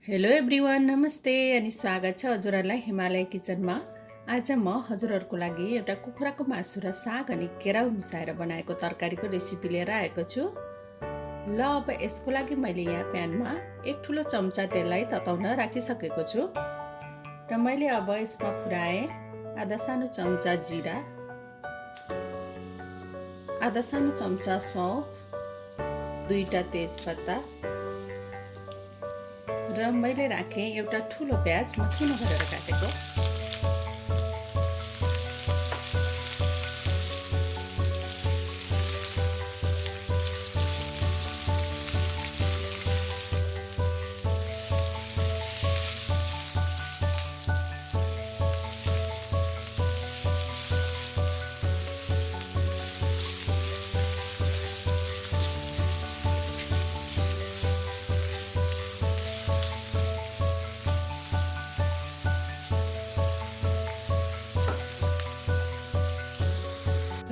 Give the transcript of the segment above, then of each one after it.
Hello everyone, नमस्ते अनि स्वागत छ हजुरहरूलाई हिमालय किचनमा। आज म हजुरहरूको लागि एउटा कुखुराको मासु र साग अनि केराउ मिसाएर बनाएको तरकारीको रेसिपी लिएर आएको छु। ल अब यसको लागि मैले यहाँ प्यानमा एक ठुलो चम्चा तेललाई तताउन राखिसकेको छु र मैले अब यसमा फुराए आधा सानो चम्चा जिरा, आधा सानो चम्चा सौंफ, दुईटा तेजपत्ता र मैले राखेँ एउटा ठुलो प्याज मसिनो गरेर काटेको।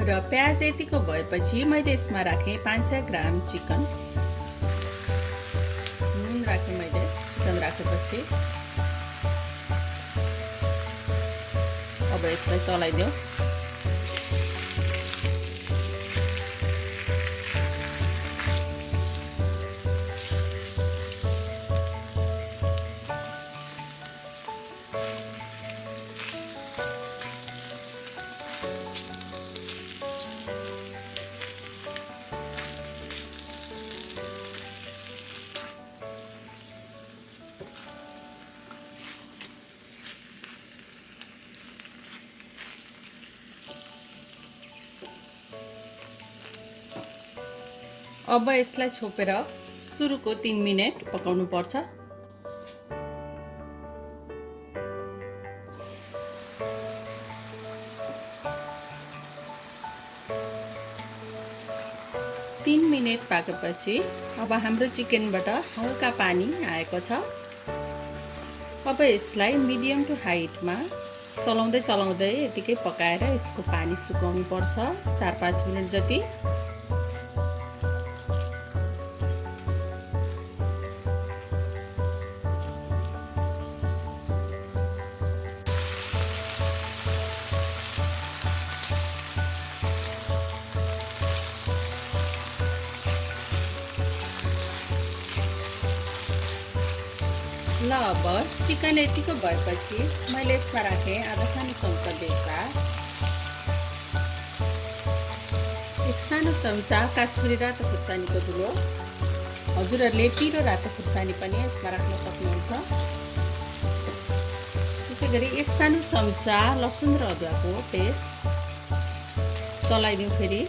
र प्याज यतिको भएपछि मैले यसमा राखेँ 500 ग्राम चिकन। नुन राखेँ मैले चिकन राखेपछि। अब यसलाई चलाइदेऊ। अब यसलाई छोपेर सुरुको 3 मिनेट पकाउनु पर्छ। तीन मिनेट पाकेपछि अब हाम्रो चिकनबाट हल्का पानी आएको छ। अब यसलाई मिडियम टु हाइटमा चलाउँदै यतिकै पकाएर यसको पानी सुकाउनु पर्छ 4-5 मिनेट जति। ल अब चिकन यतिको भएपछि मैले यसमा राखेँ आधा सानो चम्चा बेसार, एक सानो चम्चा काश्मिरी रातो खुर्सानीको धुलो। हजुरहरूले पिरो रातो खुर्सानी पनि यसमा राख्न सक्नुहुन्छ। त्यसै गरी एक सानो चम्चा लसुन र अदुवाको पेस्ट चलाइदिउँ फेरि।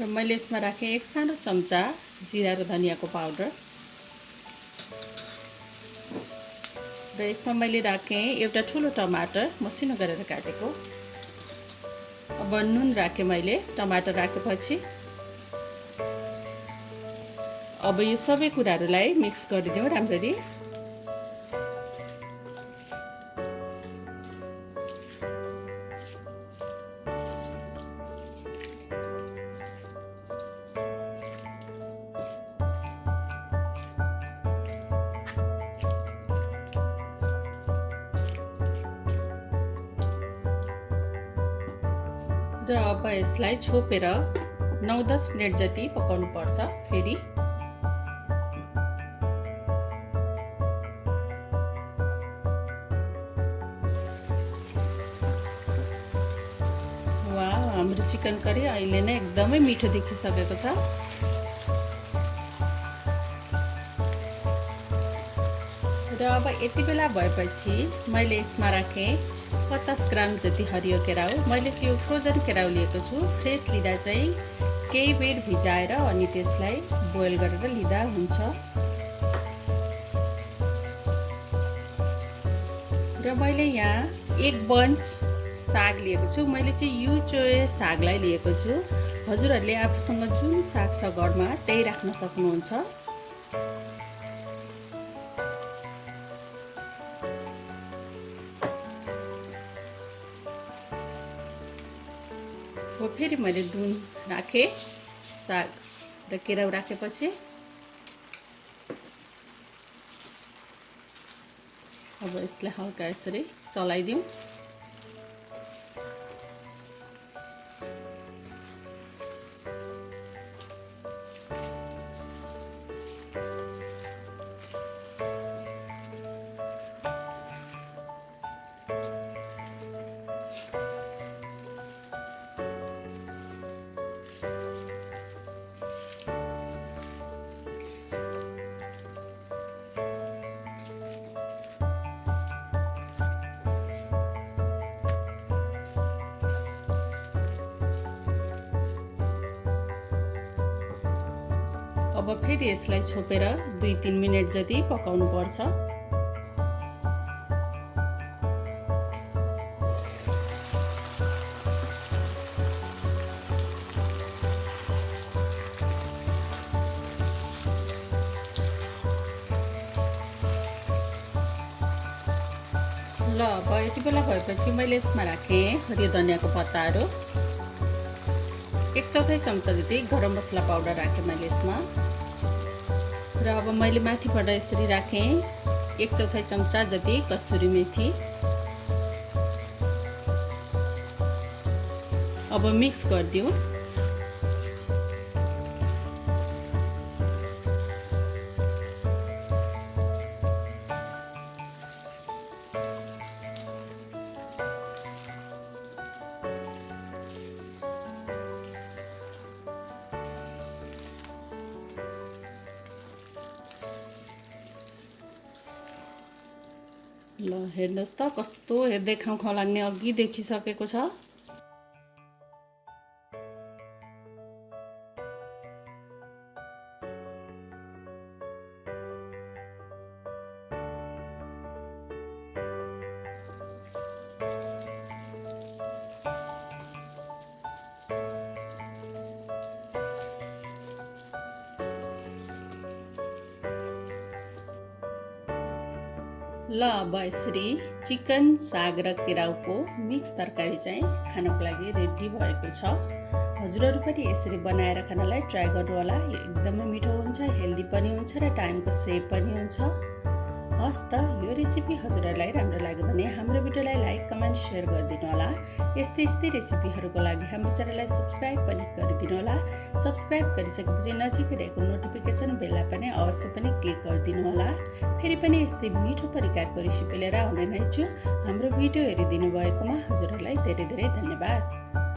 र मैले यसमा राखेँ एक सानो चम्चा जिरा र धनियाँको पाउडर र यसमा मैले राखेँ एउटा ठुलो टमाटर मसिनो गरेर काटेको। अब नुन राखेँ मैले टमाटर राखेपछि। अब यो सबै कुराहरूलाई मिक्स गरिदिउँ राम्ररी। र अब यसलाई छोपेर 9-10 मिनेट जति पकाउनु पर्छ फेरि। वाह, हाम्रो चिकन करी अहिले नै एकदमै मिठो देखिसकेको छ। र अब यति बेला भएपछि मैले यसमा राखेँ 50 ग्राम जति हरियो केराउ। मैले चाहिँ यो फ्रोजन केराउ लिएको छु। फ्रेस लिँदा चाहिँ केही बेर भिजाएर अनि त्यसलाई बोइल गरेर लिँदा हुन्छ। र मैले यहाँ एक बन्च साग लिएको छु। मैले चाहिँ यो चोय सागलाई लिएको छु। हजुरहरूले आफूसँग जुन साग छ घरमा त्यही राख्न सक्नुहुन्छ। अब फेरि मैले नुन राखेँ, साग र केराउ राखेपछि अब यसलाई हल्का यसरी चलाइदिउँ। अब फेरि यसलाई छोपेर 2-3 मिनेट जति पकाउनु पर्छ। ल अब यति बेला भएपछि मैले यसमा राखेँ हरियो धनियाँको पत्ताहरू, 1/4 चम्चा जति गरम मसला पाउडर राखेँ मैले यसमा। र अब मैले माथिबाट यसरी राखेँ 1/4 चम्चा जति कसुरी मेथी। अब मिक्स गरिदिउँ। ल हेर्नुहोस् त कस्तो हेर्दै खाउँ लाग्ने अघि देखिसकेको छ। ल अब यसरी चिकन, साग र केराउको मिक्स तरकारी चाहिँ खानको लागि रेडी भएको छ। हजुरहरू पनि यसरी बनाएर खानलाई ट्राई गर्नु होला। यो एकदमै मिठो हुन्छ, हेल्दी पनि हुन्छ र टाइमको सेभ पनि हुन्छ। हस् त, यो रेसिपी हजुरहरूलाई राम्रो लाग्यो भने हाम्रो भिडियोलाई लाइक, कमेन्ट, सेयर गरिदिनु होला। यस्तै रेसिपीहरूको लागि हाम्रो च्यानललाई सब्सक्राइब पनि गरिदिनु होला। सब्सक्राइब गरिसकेपछि नजिकै रहेको नोटिफिकेसन बेललाई पनि अवश्य पनि क्लिक गरिदिनु होला। फेरि पनि यस्तै मिठो प्रकारको रेसिपी लिएर आउने नै छु। हाम्रो भिडियो हेरिदिनु भएकोमा हजुरहरूलाई धेरै धेरै धन्यवाद।